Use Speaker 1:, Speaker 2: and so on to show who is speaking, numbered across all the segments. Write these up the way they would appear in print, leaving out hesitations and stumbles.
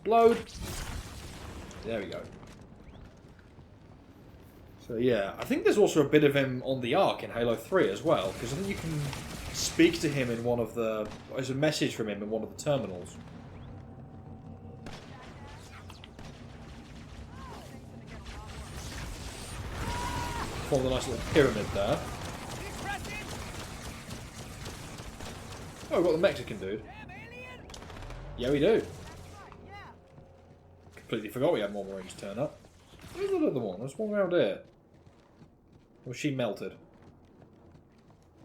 Speaker 1: explode. There we go. So yeah, I think there's also a bit of him on the Ark in Halo 3 as well, because I think you can speak to him in one of the... There's a message from him in one of the terminals. Formed a nice little pyramid there. Oh, we've got the Mexican dude. Yeah, we do. Completely forgot we had more Marines turn up. Where's the other one? There's one around here. Was she melted?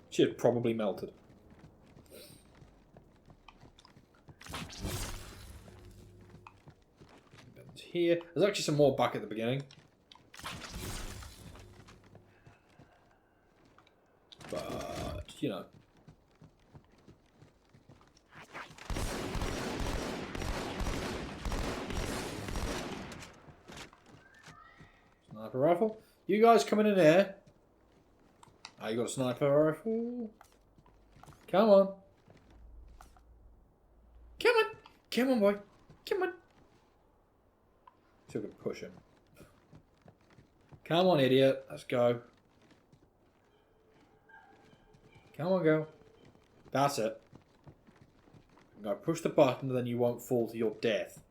Speaker 1: She had probably melted. Here. There's actually some more back at the beginning. But, you know. Sniper rifle. You guys coming in here? Oh, you got a sniper rifle? Come on. Come on. Come on, boy. Come on. See if we can push him. Come on, idiot. Let's go. Come on, girl. That's it. Now push the button, and then you won't fall to your death.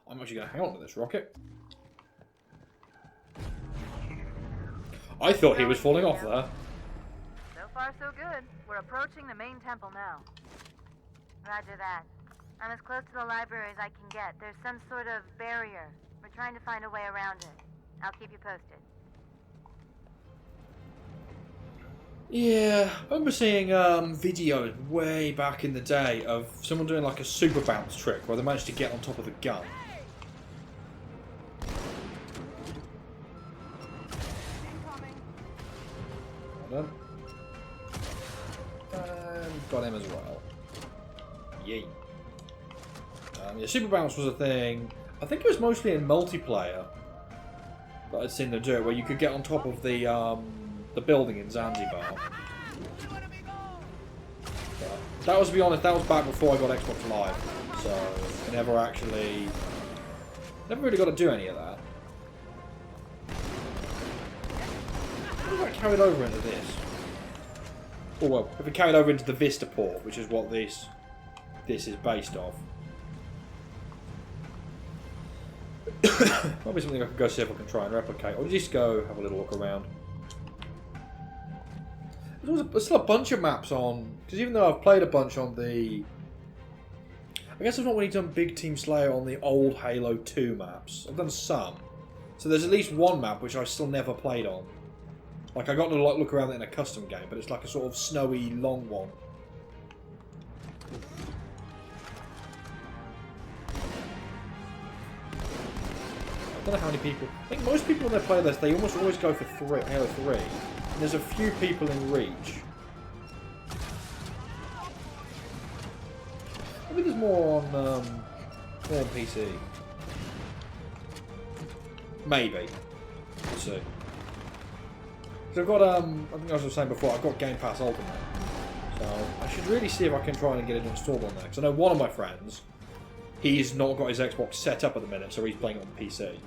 Speaker 1: I'm actually going to hang on to this rocket. I thought he was falling off there.
Speaker 2: So far, so good. We're approaching the main temple now. Roger that. I'm as close to the library as I can get. There's some sort of barrier. We're trying to find a way around it. I'll keep you posted.
Speaker 1: Yeah, I remember seeing videos way back in the day of someone doing like a super bounce trick where they managed to get on top of the gun. Well done. And got him as well. Yay. Yeah, super bounce was a thing. I think it was mostly in multiplayer that I'd seen them do it, where you could get on top of the building in Zanzibar. But that was, to be honest, that was back before I got Xbox Live, so I never really got to do any of that. What if I carried over into this? Oh well, if we carried over into the Vista port, which is what this is based off. Probably something I could go see if I can try and replicate, or just go have a little look around. There's still a bunch of maps on, because even though I've played a bunch on the... I guess I've not really done Big Team Slayer on the old Halo 2 maps. I've done some. So there's at least one map which I still never played on. Like, I got to look around it in a custom game, but it's like a sort of snowy, long one. I don't know how many people... I think most people when they play this, they almost always go for Halo 3. And there's a few people in Reach. Maybe there's more on PC. Maybe. We'll see. So I've got, I think I was saying before, I've got Game Pass Ultimate. So I should really see if I can try and get it installed on there. Because I know one of my friends, he's not got his Xbox set up at the minute, so he's playing it on PC.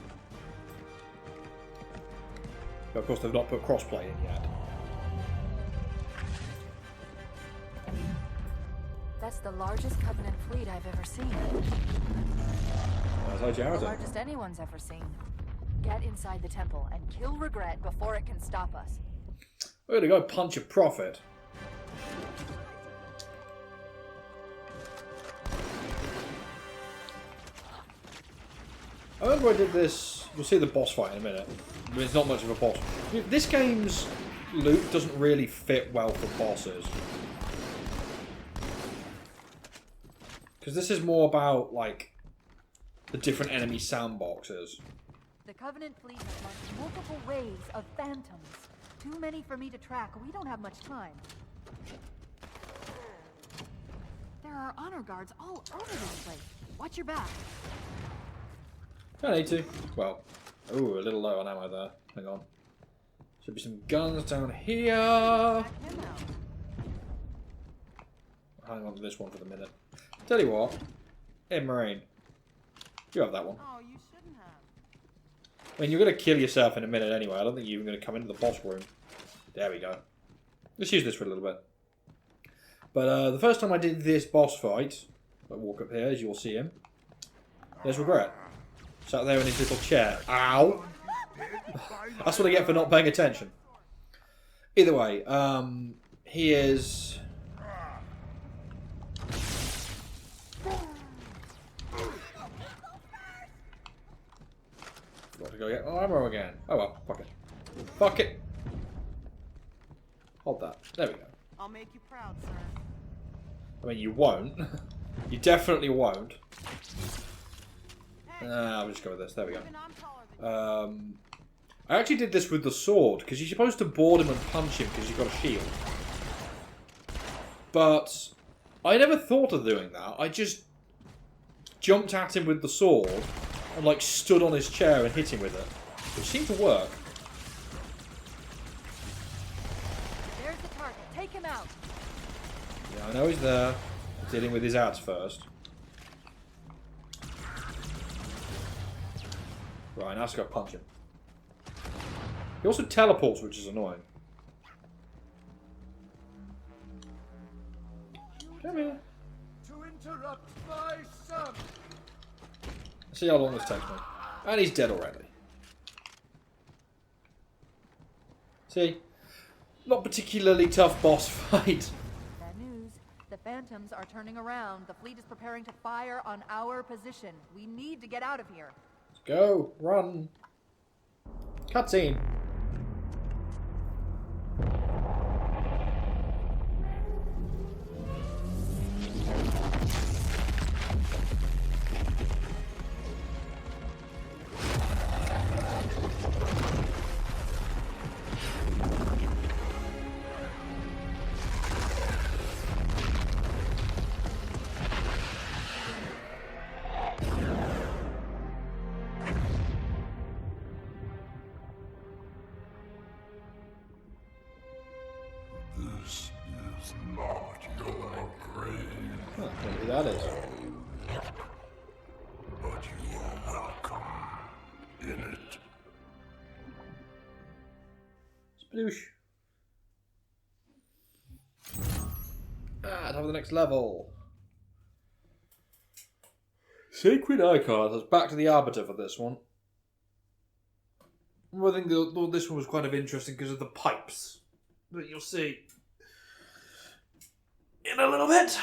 Speaker 1: But of course, they've not put crossplay in yet.
Speaker 2: That's the largest Covenant fleet I've ever seen.
Speaker 1: That's
Speaker 2: The largest anyone's ever seen. Get inside the temple and kill regret before it can stop us.
Speaker 1: We're gonna go punch a prophet. I remember I did this. You'll see the boss fight in a minute. I mean, it's not much of a boss. This game's loot doesn't really fit well for bosses. Because this is more about, like, the different enemy sandboxes.
Speaker 2: The Covenant fleet has launched multiple waves of phantoms. Too many for me to track. We don't have much time. There are honor guards all over this place. Watch your back.
Speaker 1: I need to. Well, ooh, a little low on ammo there. Hang on. Should be some guns down here. Hang on to this one for the minute. Tell you what. Hey, Marine. You have that one.
Speaker 3: Oh, you shouldn't have.
Speaker 1: I mean, you're going to kill yourself in a minute anyway. I don't think you're even going to come into the boss room. There we go. Let's use this for a little bit. But the first time I did this boss fight, I walk up here, as you'll see him. There's Regret. Sat there in his little chair. Ow! That's what I get for not paying attention. Either way, he is... Got to go get armor again. Oh well, fuck it. Fuck it! Hold that. There we go.
Speaker 3: I'll make you proud, sir.
Speaker 1: I mean, you won't. You definitely won't. I'll just go with this. There we
Speaker 3: Even I'm taller than you.
Speaker 1: I actually did this with the sword, because you're supposed to board him and punch him because you've got a shield. But I never thought of doing that. I just jumped at him with the sword and like stood on his chair and hit him with it. Which seemed to work.
Speaker 2: There's the target. Take him out.
Speaker 1: Yeah, I know he's there. Dealing with his ads first. Right, now let's go punch him. He also teleports, which is annoying. Come here.
Speaker 4: To interrupt my son.
Speaker 1: Let's see how long this takes me. And he's dead already. See? Not particularly tough boss fight.
Speaker 5: Bad news. The Phantoms are turning around. The fleet is preparing to fire on our position. We need to get out of here.
Speaker 1: Let's go. Run. Cutscene.
Speaker 4: This is not your grave,
Speaker 1: Oh, maybe that is.
Speaker 4: but you are welcome in it.
Speaker 1: Sploosh. Ah, top of the next level. Sacred Icon. That's back to the Arbiter for this one. I think this one was kind of interesting because of the pipes that you'll see in a little bit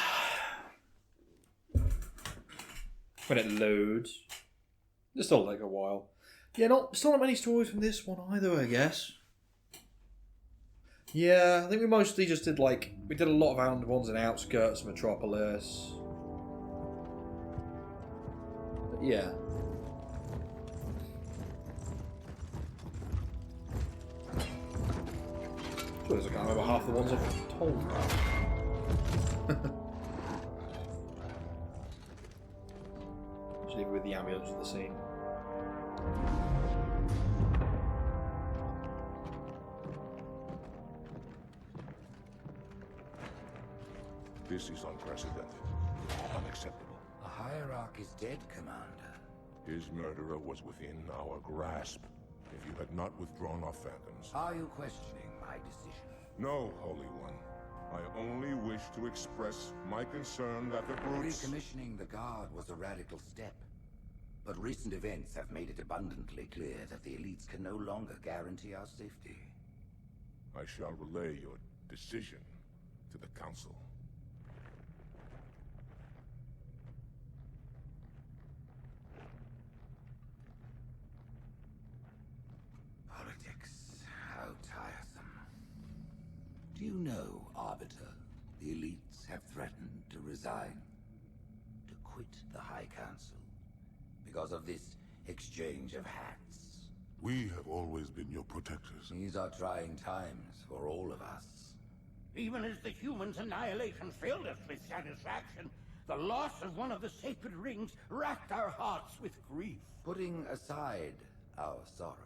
Speaker 1: when it loads. This will take a while. Yeah, still not many stories from this one either, I guess. Yeah, I think we mostly just did we did a lot of ones in outskirts of Metropolis. But yeah. I can't remember half the ones I've told about. Just leave it with the ambience of the scene.
Speaker 4: This is unprecedented. Unacceptable.
Speaker 6: The Hierarch is dead, Commander.
Speaker 4: His murderer was within our grasp. If you had not withdrawn our phantoms.
Speaker 6: Are you questioning my decision?
Speaker 4: No, Holy One. I only wish to express my concern that the brutes...
Speaker 6: Recommissioning the Guard was a radical step. But recent events have made it abundantly clear that the elites can no longer guarantee our safety.
Speaker 4: I shall relay your decision to the Council.
Speaker 6: Politics, how tiresome. Do you know, Arbiter, the elites have threatened to resign, to quit the High Council, because of this exchange of hats?
Speaker 4: We have always been your protectors.
Speaker 6: These are trying times for all of us.
Speaker 7: Even as the humans' annihilation filled us with satisfaction, the loss of one of the sacred rings racked our hearts with grief.
Speaker 6: Putting aside our sorrow,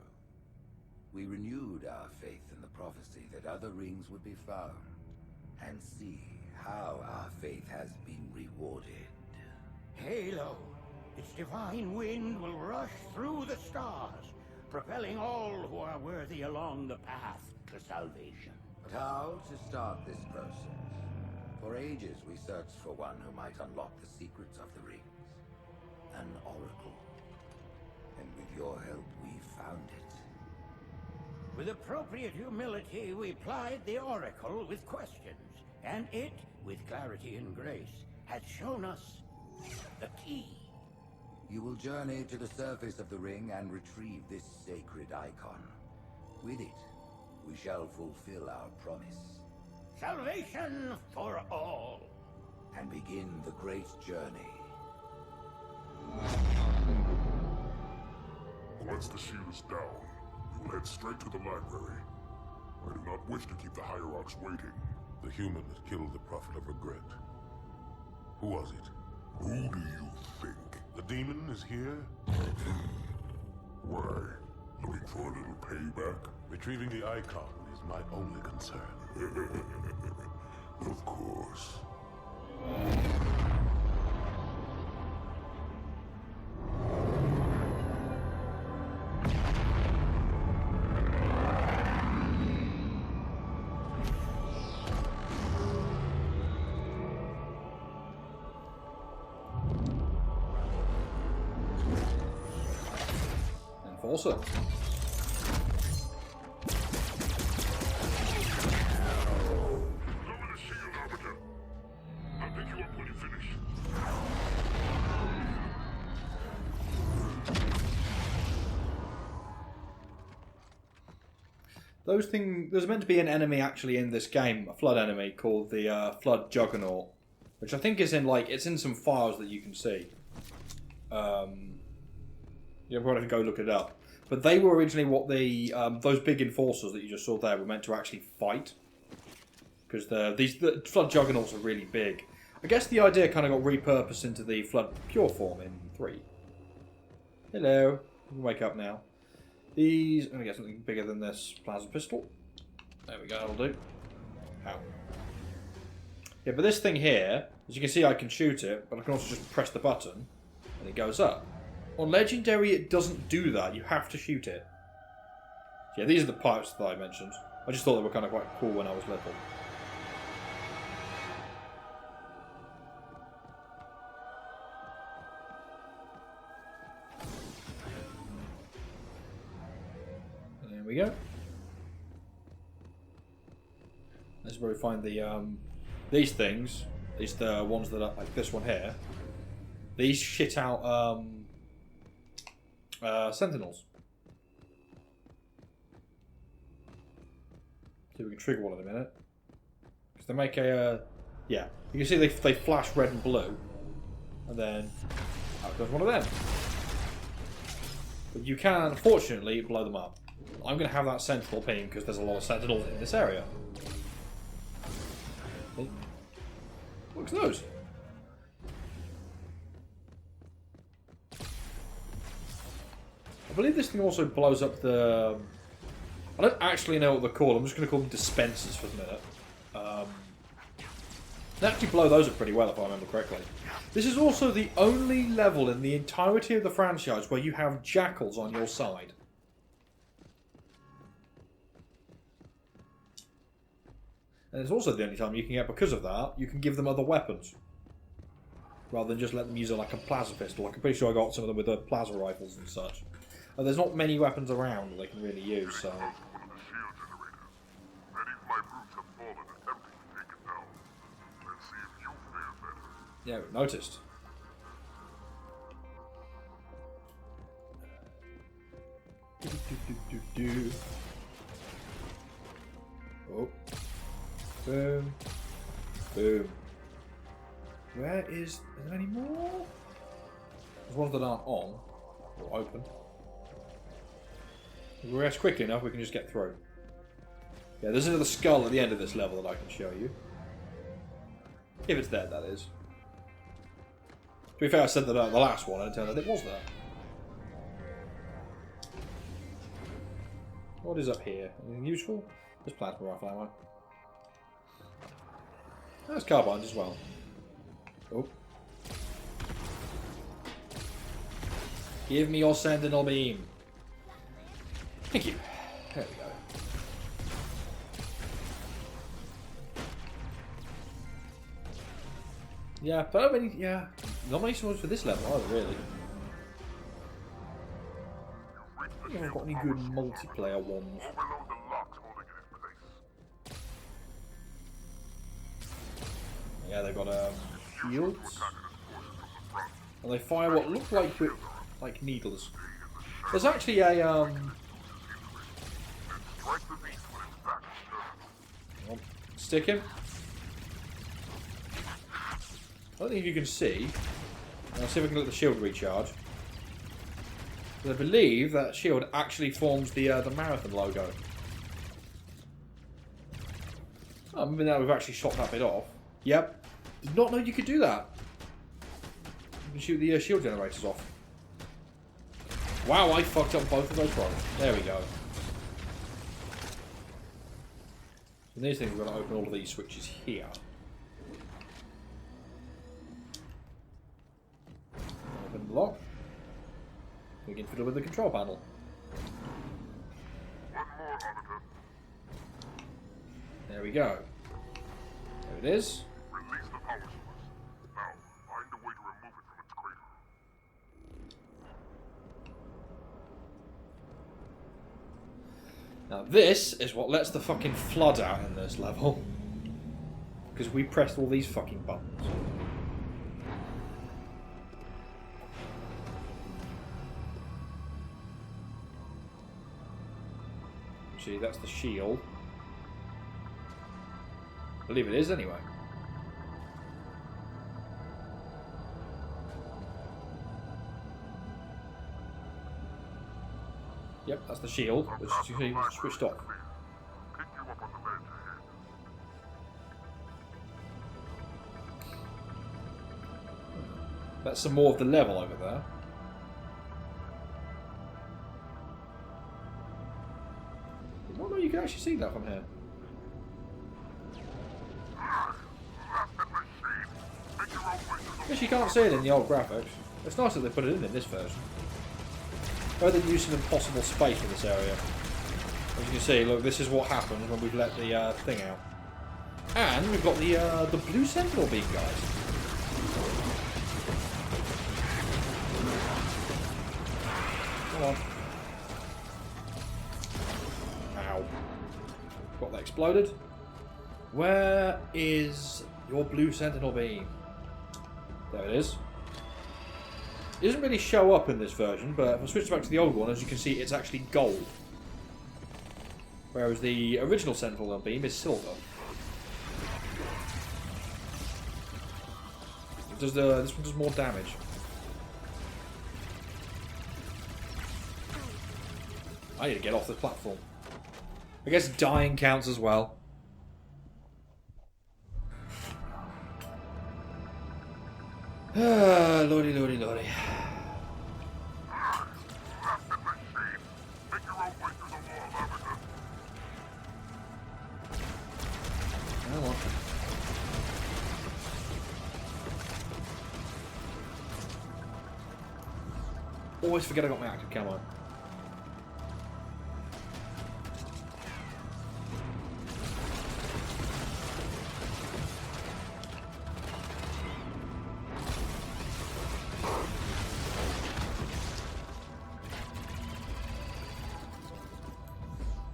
Speaker 6: we renewed our faith in the prophecy that other rings would be found, and see how our faith has been rewarded.
Speaker 7: Halo. Its divine wind will rush through the stars, propelling all who are worthy along the path to salvation.
Speaker 6: But how to start this process? For ages we searched for one who might unlock the secrets of the rings. An oracle. And with your help, we found it.
Speaker 7: With appropriate humility, we plied the oracle with questions, and it, with clarity and grace, has shown us the key.
Speaker 6: You will journey to the surface of the ring and retrieve this sacred icon. With it, we shall fulfill our promise.
Speaker 7: Salvation for all.
Speaker 6: And begin the great journey.
Speaker 4: Once the shield is down, we will head straight to the library. I do not wish to keep the Hierarchs waiting.
Speaker 8: The human that killed the Prophet of Regret. Who was it?
Speaker 4: Who do you think?
Speaker 8: The demon is here?
Speaker 4: Why? Looking for a little payback?
Speaker 8: Retrieving the icon is my only concern.
Speaker 4: Of course.
Speaker 1: Enforcer.
Speaker 4: Lower the shield, Arbiter. I'll pick you up when you finish.
Speaker 1: There's meant to be an enemy actually in this game, a flood enemy called the Flood Juggernaut, which I think is in it's in some files that you can see. You'll probably have to go look it up. But they were originally what those big enforcers that you just saw there were meant to actually fight. Because the Flood Juggernauts are really big. I guess the idea kind of got repurposed into the Flood Pure form in 3. Hello. You can wake up now. I'm going to get something bigger than this plasma pistol. There we go, that'll do. Ow. Yeah, but this thing here, as you can see I can shoot it, but I can also just press the button and it goes up. On Legendary it doesn't do that, you have to shoot it. Yeah, these are the pipes that I mentioned. I just thought they were kind of quite cool when I was little. There we go. This is where we find these things. These the ones that are like this one here. These shit out sentinels. See if we can trigger one in a minute. Because they make a yeah. You can see they flash red and blue, and then out goes one of them. But you can, unfortunately, blow them up. I'm going to have that sentinel ping because there's a lot of sentinels in this area. See? Look at those. I believe this thing also blows up the... I don't actually know what they're called. I'm just going to call them dispensers for the minute. They actually blow those up pretty well, if I remember correctly. This is also the only level in the entirety of the franchise where you have jackals on your side. And it's also the only time you can get, because of that, you can give them other weapons. Rather than just let them use it like a plasma pistol. Like, I'm pretty sure I got some of them with the plasma rifles and such. There's not many weapons around that they can really use, so...
Speaker 4: One of the shield generators. Many of my brutes have fallen attempting to take it down. Let's see if you fare better.
Speaker 1: Yeah, we noticed. Oh. Boom. Boom. Where is there any more? There's ones that aren't on. Or open. If we rest quickly enough, we can just get through. Yeah, there's another skull at the end of this level that I can show you. If it's there, that is. To be fair, I said that the last one, and it turned out it was there. What is up here? Anything useful? There's plasma rifle ammo. There's carbines as well. Oh. Give me your sentinel beam. Thank you. There we go. Yeah, but I mean, yeah, not many swords for this level either, really. I haven't got any good multiplayer ones.
Speaker 4: Overload the locks holding it in place.
Speaker 1: Yeah, they've got shields,
Speaker 4: Attack it as forces from the front.
Speaker 1: and they fire what look like needles. There's actually a
Speaker 4: Strike the beast when its back is turned.
Speaker 1: stick him. I don't think you can see. I'll see if I can let the shield recharge. But I believe that shield actually forms the marathon logo. Oh, maybe now we've actually shot that bit off. Yep. Did not know you could do that. You can shoot the shield generators off. Wow, I fucked up both of those fronts. There we go. So these things, we're going to open all of these switches here. Open the lock. We can fiddle with the control panel.
Speaker 4: One more, Arbiter.
Speaker 1: There we go. There it is.
Speaker 4: Release the power source. Now, find a way to remove it from its crater.
Speaker 1: Now this is what lets the fucking flood out in this level. Because we pressed all these fucking buttons. See, that's the shield. I believe it is anyway. Yep, that's the shield, which you see switched off.
Speaker 4: Pick you up on the ledge ahead.
Speaker 1: That's some more of the level over there. Oh no, you can actually see that from here. Guess you can't see it in the old graphics. It's nice that they put it in this version. Rather than use some impossible space in this area. As you can see, look, this is what happens when we've let the thing out. And we've got the blue sentinel beam, guys. Come on. Ow. Got that exploded. Where is your blue sentinel beam? There it is. It doesn't really show up in this version, but if I switch back to the old one, as you can see, it's actually gold. Whereas the original sentinel beam is silver. It does this one does more damage. I need to get off the platform. I guess dying counts as well. Ah, lordy, lordy, lordy.
Speaker 4: Make your own way through the wall, Arbiter.
Speaker 1: Come on. Always forget I got my active camo.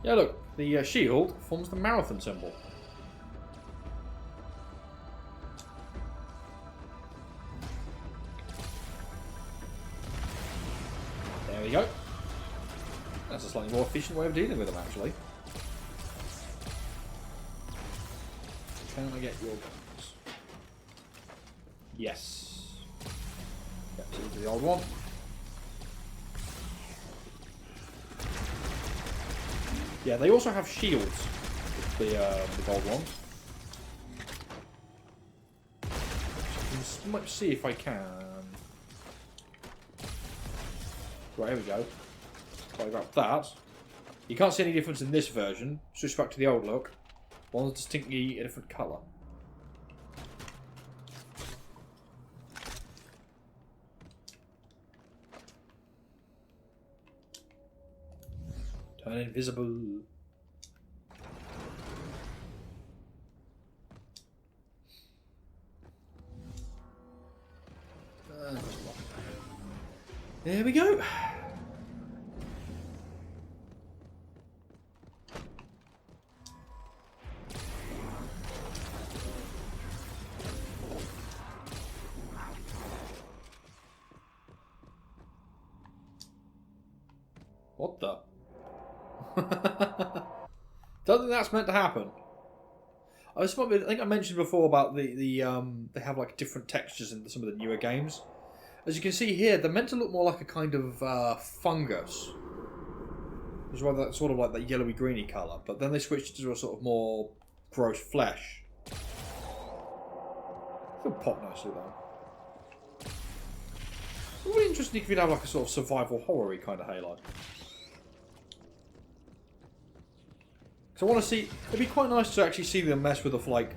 Speaker 1: Yeah, look, the shield forms the marathon symbol. There we go. That's a slightly more efficient way of dealing with them, actually. Can I get your guns? Yes. Yep, so into the old one. Yeah, they also have shields, the gold ones. Let's see if I can. Right, here we go. So I grab that. You can't see any difference in this version. Switch back to the old look. One's distinctly a different colour. Turn invisible. There we go. What the? Don't think that's meant to happen. I think I mentioned before about they have like different textures in some of the newer games. As you can see here, they're meant to look more like a kind of fungus. It's rather sort of like that yellowy greeny colour, but then they switched to a sort of more gross flesh. It'll pop nicely though. It would be interesting if you'd have like a sort of survival horror-y kind of Halo. So I want to see. It'd be quite nice to actually see them mess with the like,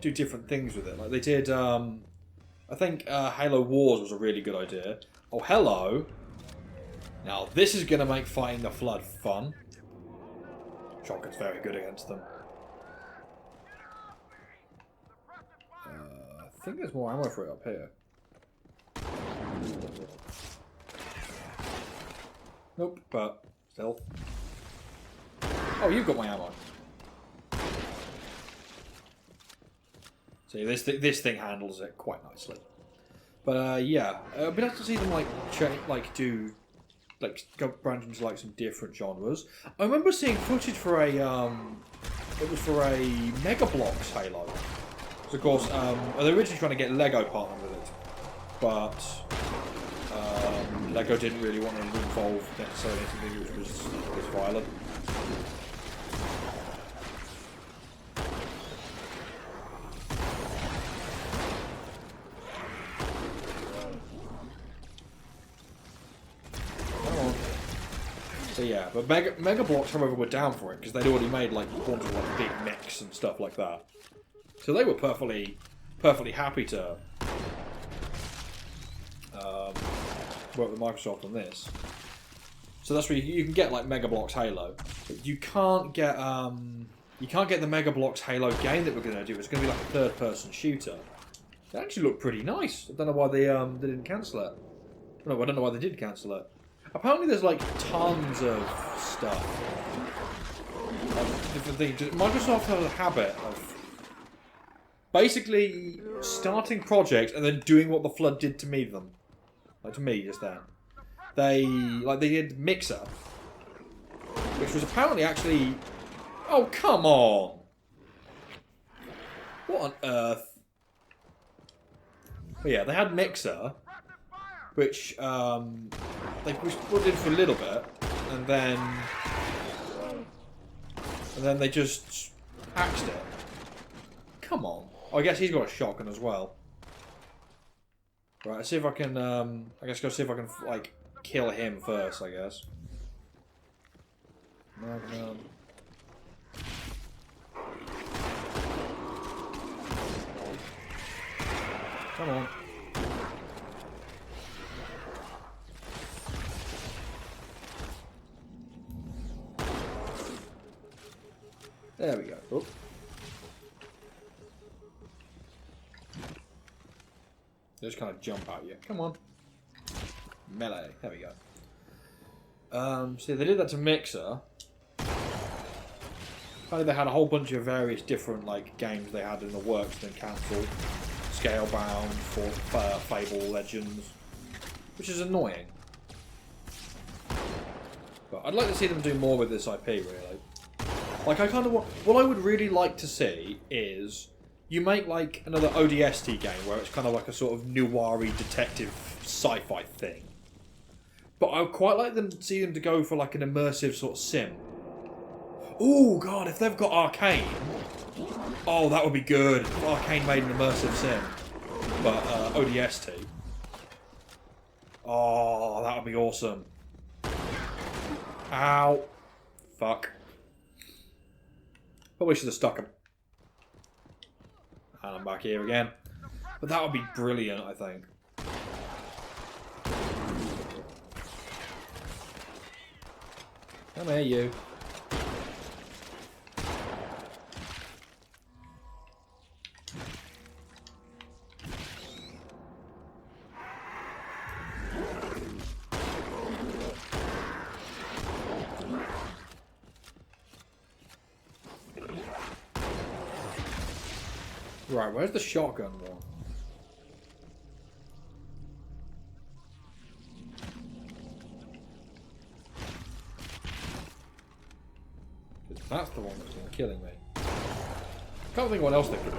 Speaker 1: do different things with it. Like they did. I think Halo Wars was a really good idea. Oh, hello. Now this is going to make fighting the Flood fun. Shotgun's very good against them. I think there's more ammo for it up here. Nope, but still. Oh, you've got my ammo. See, this thing handles it quite nicely. But yeah, it'd be nice to see them go branch into like some different genres. I remember seeing footage for a it was for a Mega Bloks Halo. So of course, they were originally trying to get Lego partnered with it, but Lego didn't really want to involve necessarily anything which was violent. So yeah, but Mega Bloks, however, were down for it because they'd already made like a bunch of like big mechs and stuff like that. So they were perfectly happy to work with Microsoft on this. So that's where you can get like Mega Bloks Halo, but you can't get the Mega Bloks Halo game that we're going to do. It's going to be like a third-person shooter. It actually looked pretty nice. I don't know why they didn't cancel it. No, I don't know why they did cancel it. Apparently there's like tons of stuff. Different things. Microsoft has a habit of basically starting projects and then doing what the Flood did to them. Like to me just then. They did Mixer. Which was apparently actually... Oh, come on! What on earth? But yeah, they had Mixer, which they put in for a little bit, and then they just axed it. Come on. Oh, I guess he's got a shotgun as well. Right, let's see if I can, I guess go see if I can, like, kill him first, I guess. Magnum. Come on. There we go. Oh. They just kind of jump at you. Come on. Melee. There we go. See, they did that to Mixer. Apparently they had a whole bunch of various different like games they had in the works, then cancelled. Scalebound, Fable Legends, which is annoying. But I'd like to see them do more with this IP, really. Like, I kind of want... What I would really like to see is you make, like, another ODST game where it's kind of like a sort of noir-y detective sci-fi thing. But I would quite like them to see them to go for, like, an immersive sort of sim. Oh, God, if they've got Arcane... Oh, that would be good. If Arcane made an immersive sim. But, ODST. Oh, that would be awesome. Ow. Fuck. Probably should have stuck him. And I'm back here again. But that would be brilliant, I think. Come here, you. Right, where's the shotgun one? That's the one that's been killing me. Can't think what else they could do.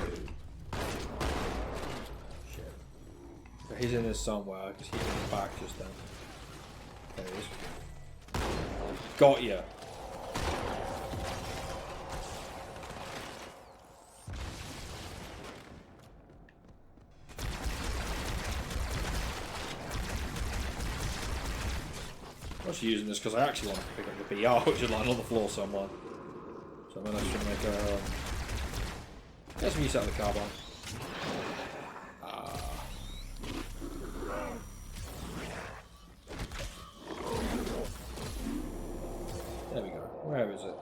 Speaker 1: Shit. So he's in there somewhere, because he's in the back just then. There he is. Got ya. I'm actually using this because I actually want to pick up the BR, which is lying on the floor somewhere. So I'm going to make a... Get some use out of the carbine. There we go. Where is it?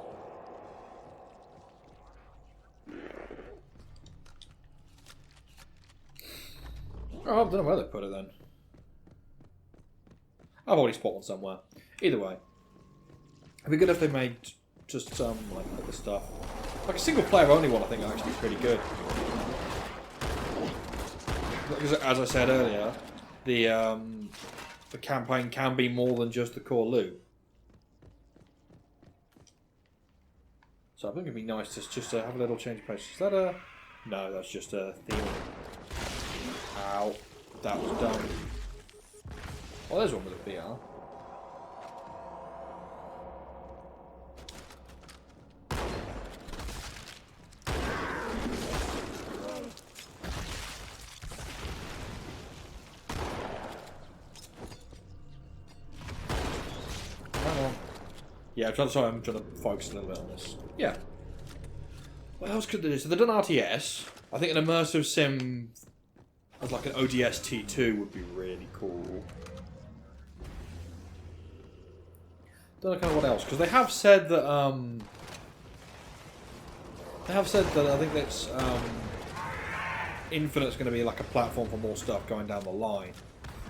Speaker 1: Oh, I don't know where they put it then. I've already spotted one somewhere. Either way. It'd be good if they made just some like other stuff. Like a single player only one I think is actually pretty good. Because as I said earlier, the campaign can be more than just the core loot. So I think it'd be nice just to have a little change of pace. Is that a... No, that's just a theme. Ow. That was dumb. Oh, there's one with a BR. Yeah, I'm trying to focus a little bit on this. Yeah. What else could they do? So they've done RTS. I think an immersive sim as like an ODST 2 would be really cool. Don't know kind of what else, because they have said that I think that's Infinite's going to be like a platform for more stuff going down the line,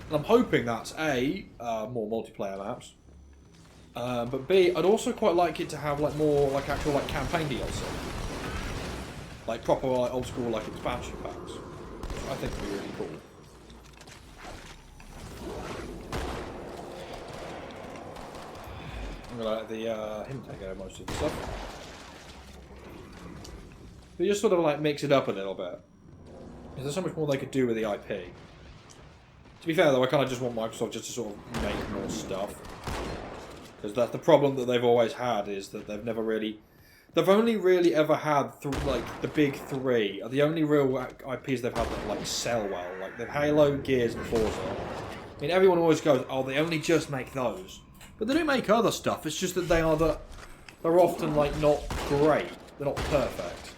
Speaker 1: and I'm hoping that's A, more multiplayer maps, but B, I'd also quite like it to have like more like actual like campaign DLC, like proper like old school like expansion packs. I think would be really cool. I'm gonna let him take over most of the stuff. But just sort of like mix it up a little bit. Because there's so much more they could do with the IP. To be fair though, I kind of just want Microsoft just to sort of make more stuff. Because that's the problem that they've always had, is that they've never really... They've only really ever had, like, the big three are the only real IPs they've had that, like, sell well. Like, they've Halo, Gears, and Forza. I mean, everyone always goes, oh, they only just make those. But they do make other stuff, it's just that they're often, like, not great. They're not perfect.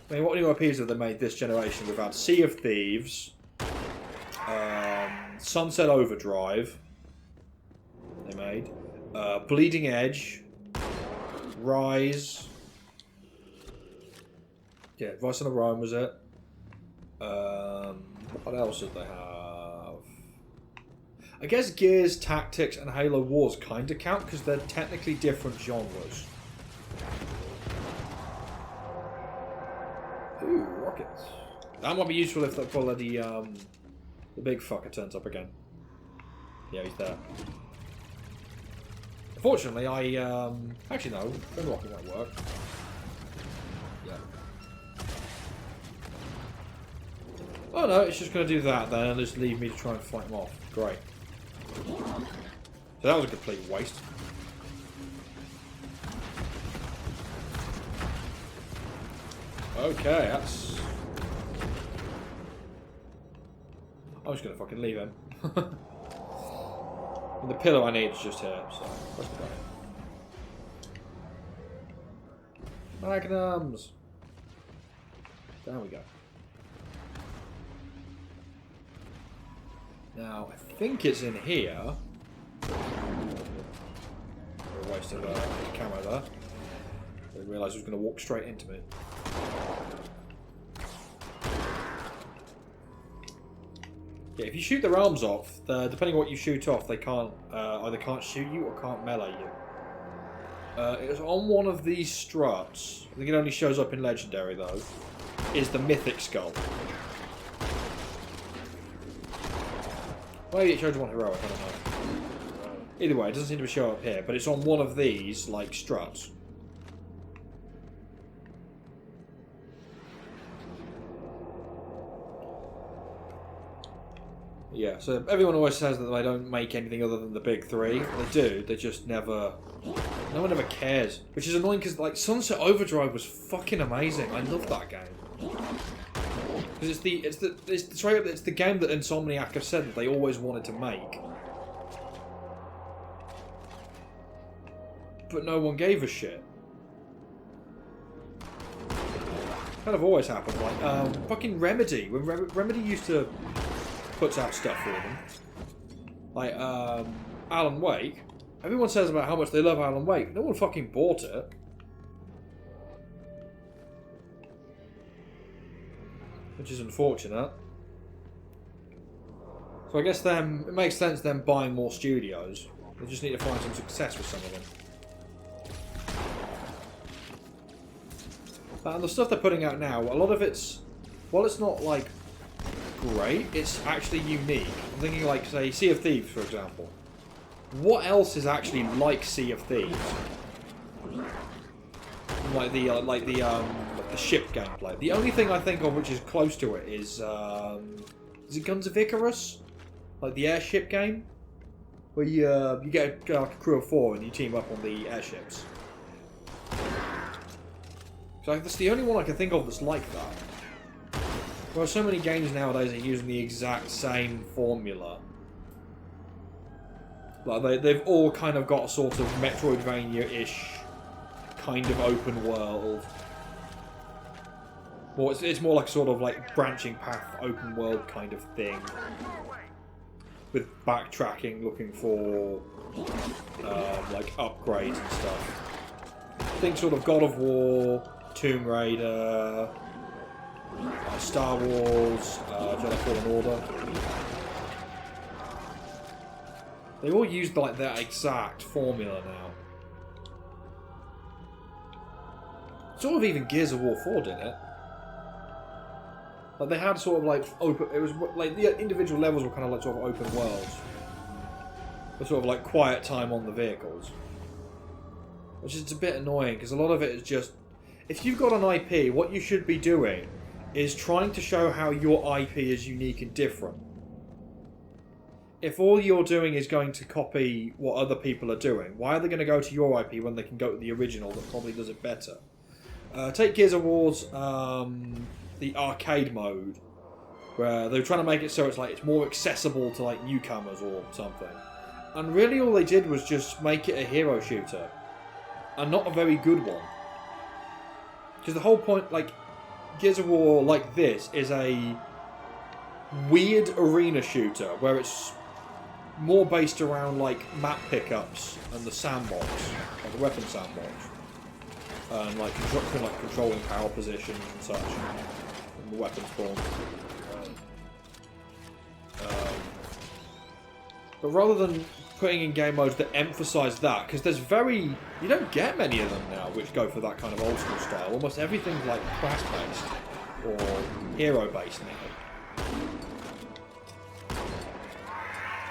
Speaker 1: I mean, what new IPs have they made this generation? We've had Sea of Thieves, Sunset Overdrive, they made, Bleeding Edge, Rise, yeah, Rise on the Rhine was it. What else did they have? I guess Gears, Tactics, and Halo Wars kind of count because they're technically different genres. Ooh, rockets. That might be useful if that bloody the big fucker turns up again. Yeah, he's there. Fortunately, actually no, gun rocket won't work. Yeah. Oh no, it's just going to do that then and just leave me to try and fight him off. Great. So that was a complete waste. Okay, that's... I'm just going to fucking leave him. And the pillar I need is just here, so let's go. Magnums! There we go. Now, I think it's in here. A waste of camera there. I didn't realise it was going to walk straight into me. Yeah, if you shoot their arms off, depending on what you shoot off, they can't either can't shoot you or can't melee you. It was on one of these struts. I think it only shows up in Legendary though. is the Mythic Skull. Maybe it shows one heroic, I don't know. Either way, it doesn't seem to show up here, but it's on one of these, like, struts. Yeah, so everyone always says that they don't make anything other than the big three. They do, they just never... No one ever cares. Which is annoying because, like, Sunset Overdrive was fucking amazing. I love that game. Because it's the game that Insomniac have said that they always wanted to make. But no one gave a shit. Kind of always happened. Like, fucking Remedy. When Remedy used to put out stuff for them. Like, Alan Wake. Everyone says about how much they love Alan Wake. No one fucking bought it. Which is unfortunate. So I guess it makes sense them buying more studios. They just need to find some success with some of them. And the stuff they're putting out now, a lot of it's... While it's not, like, great, it's actually unique. I'm thinking, like, say, Sea of Thieves, for example. What else is actually like Sea of Thieves? Like the ship gameplay. The only thing I think of which is close to it is it Guns of Icarus? Like the airship game? Where you get like a crew of 4 and you team up on the airships. So that's the only one I can think of that's like that. Well, so many games nowadays are using the exact same formula. Like they've all kind of got a sort of Metroidvania-ish kind of open world. Well, it's more like sort of like branching path open world kind of thing. With backtracking, looking for like upgrades and stuff. Think sort of God of War, Tomb Raider, Star Wars, Jedi Fallen Order. They all used like that exact formula now. Sort of even Gears of War 4 did it. Like they had sort of like open. It was like the individual levels were kind of like sort of open worlds, but sort of like quiet time on the vehicles, which is a bit annoying because a lot of it is just. If you've got an IP, what you should be doing is trying to show how your IP is unique and different. If all you're doing is going to copy what other people are doing, why are they going to go to your IP when they can go to the original that probably does it better? Take Gears of War's the arcade mode, where they were trying to make it so it's like it's more accessible to like newcomers or something. And really all they did was just make it a hero shooter. And not a very good one. Because the whole point, like, Gears of War like this is a weird arena shooter where it's more based around like map pickups and the sandbox, like the weapon sandbox, and like controlling power positions and such, and the weapon spawn. But rather than putting in game modes that emphasise that, because you don't get many of them now which go for that kind of old school style. Almost everything's like class based or hero based now.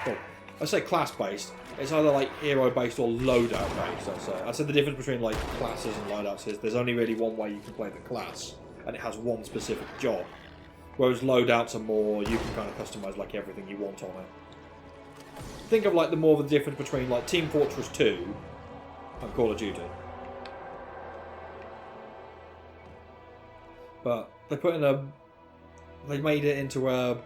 Speaker 1: Cool. I say class based. It's either like hero based or loadout based. I'd say the difference between like classes and loadouts is there's only really one way you can play the class, and it has one specific job. Whereas loadouts are more you can kind of customise like everything you want on it. Think of like the more the difference between like Team Fortress 2 and Call of Duty. But they made it into a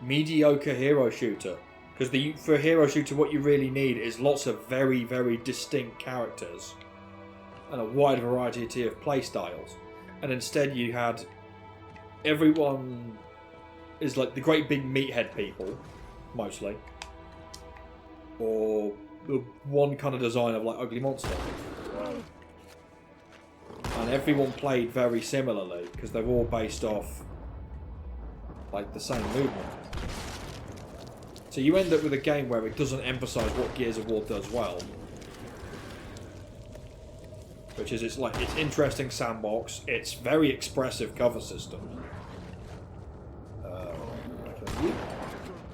Speaker 1: mediocre hero shooter. Because for a hero shooter what you really need is lots of very, very distinct characters and a wide variety of play styles. And instead you had everyone is like the great big meathead people. Mostly. Or the one kind of design of like Ugly Monster. And everyone played very similarly because they're all based off like the same movement. So you end up with a game where it doesn't emphasise what Gears of War does well. which is it's interesting sandbox. It's very expressive cover system.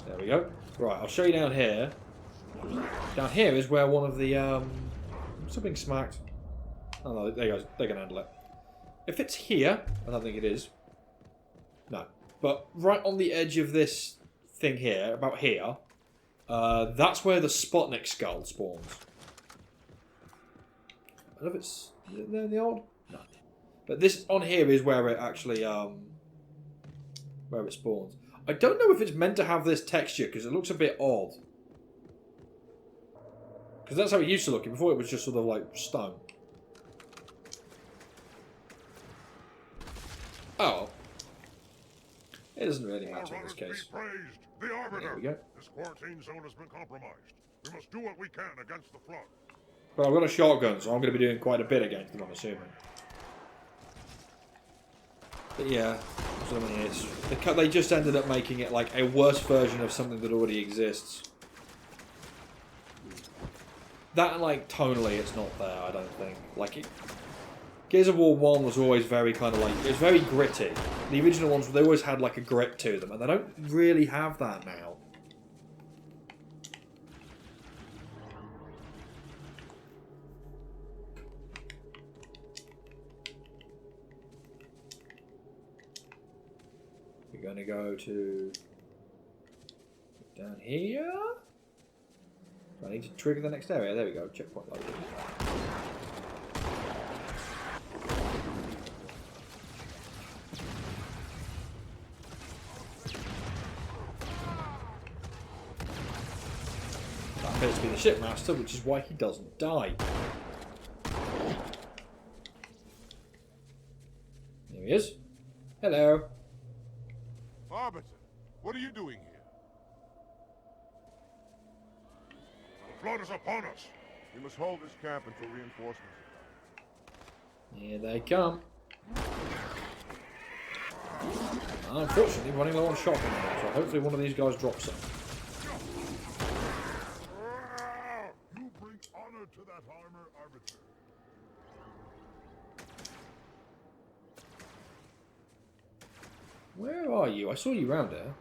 Speaker 1: There we go. Right, I'll show you down here. Down here is where one of the still being smacked. Oh no, there you go. They can handle it. If it's here, I don't think it is. No, but right on the edge of this thing here, about here, that's where the Sputnik skull spawns. I don't know if it's there in the old. No, but this on here is where it actually where it spawns. I don't know if it's meant to have this texture because it looks a bit odd. Because that's how it used to look. Before it was just sort of like stone. Oh. It doesn't really matter in this case.
Speaker 4: The Arbiter.
Speaker 1: There we go.
Speaker 4: This quarantine zone has been compromised. We must do what we can against the flood.
Speaker 1: But I've got a shotgun, so I'm going to be doing quite a bit against them, I'm assuming. But yeah, that's what I mean. They just ended up making it like a worse version of something that already exists. That, like, tonally, it's not there, I don't think. Like, Gears of War 1 was always very kind of like, it was very gritty. The original ones, they always had like a grit to them, and they don't really have that now. We're going to go to down here. Do I need to trigger the next area? There we go, checkpoint loaded. That appears to be the shipmaster, which is why he doesn't die. There he is. Hello.
Speaker 4: Arbiter, what are you doing here? The flood is upon us. We must hold this camp until reinforcements arrive.
Speaker 1: Here they come. Unfortunately, running low on shotgun now, so hopefully one of these guys drops some.
Speaker 4: You bring honor to that armor, Arbiter.
Speaker 1: Where are you? I saw you round there.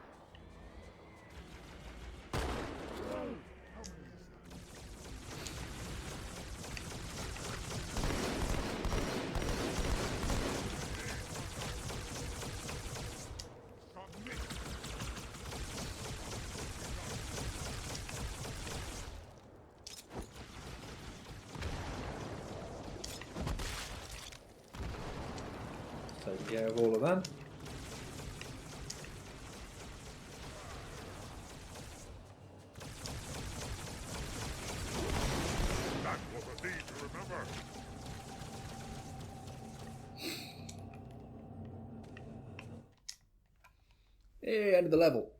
Speaker 1: Take care of all of them.
Speaker 4: That was a deed to remember.
Speaker 1: Hey, end of the level.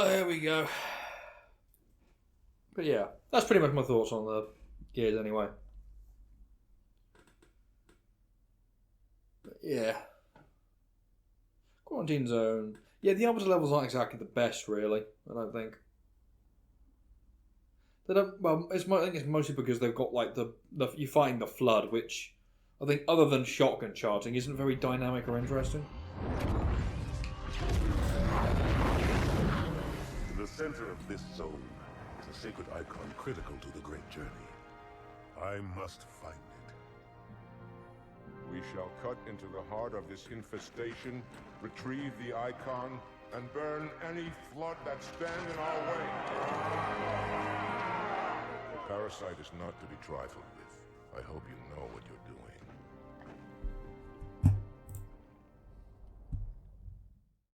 Speaker 1: Here we go. But yeah, that's pretty much my thoughts on the Gears anyway. But yeah. Quarantine zone. Yeah, the Arbiter levels aren't exactly the best, really. I don't think. They don't. Well, I think it's mostly because they've got like the you fighting the flood, which I think, other than shotgun charging, isn't very dynamic or interesting.
Speaker 8: In the center of this zone is a sacred icon critical to the great journey. I must find it.
Speaker 4: We shall cut into the heart of this infestation, retrieve the icon, and burn any flood that stand in our way. The parasite is not to be trifled with. I hope you know what you're doing.